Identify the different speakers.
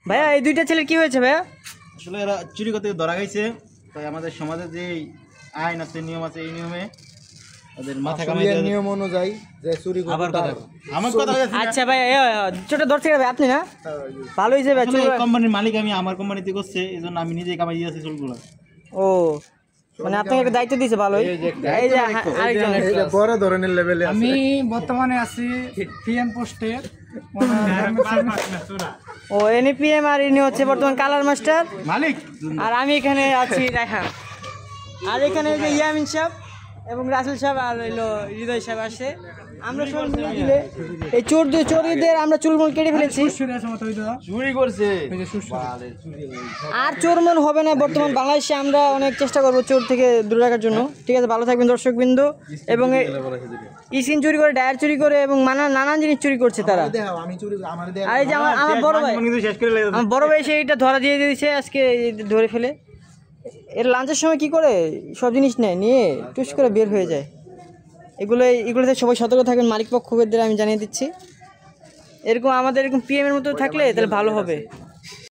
Speaker 1: ভাইয়া এই দুইটা ছেলের কি হয়েছে ভাইয়া?
Speaker 2: আসলে এরা চুরি করতে ধরা গেছে, তাই আমাদের সমাজে যে আইন আছে, নিয়ম আছে, এই নিয়মে ওদের মাথা কামাই
Speaker 3: নিয়ম অনুযায়ী যে চুরি করবে
Speaker 2: আবার কথা আমার কথা হয়েছে।
Speaker 1: আচ্ছা ভাই ছোট ধরছে ভাই আপনি না ভালো হয়েছে ভাই।
Speaker 2: কোম্পানির মালিক আমি, আমার কোম্পানিতে করছে, এই জন্য আমি নিজেই কামাই দিয়েছি চুলগুলো।
Speaker 1: ও মানে আপনাকে একটা দায়িত্ব দিয়েছে ভালোই। এই যে আরেকজন
Speaker 3: বড় ধরনের লেভেলে
Speaker 4: আমি বর্তমানে আছি পিএম পোস্টে।
Speaker 1: ও এনপিএম আর ইনি হচ্ছে বর্তমান কালার মাস্টার
Speaker 2: মালিক।
Speaker 1: আর আমি এখানে আছি রায়হান। আর এখানে এই যে ইয়ামিন সাহেব এবং রাসেল সাহেব আর হইলো হৃদয় সাহেব আসে। আমরা সবাই মিলে দিলে এই চোরদের আমরা চুলমুল কেটে ফেলেছি।
Speaker 2: চুরি করছে
Speaker 1: আর চোর মন হবে না। বর্তমান বাংলাদেশে আমরা অনেক চেষ্টা করবো চোর থেকে দূরে রাখার জন্য। ঠিক আছে, ভালো থাকবেন দর্শকবৃন্দ। এবং ইসিন চুরি করে, ডায়ার চুরি করে এবং নানান জিনিস চুরি করছে তারা। আর এই যে আমার বড় ভাই সে এটা ধরা দিয়ে দিয়েছে আজকে, ধরে ফেলে এর লাঞ্চের সময় কি করে সব জিনিস নেয়, নিয়ে টুস করে বের হয়ে যায়। এগুলোতে সবাই সতর্ক থাকবেন, মালিক পক্ষদের আমি জানিয়ে দিচ্ছি। এরকম আমাদের এরকম পিএমের মতো থাকলে তাহলে ভালো হবে।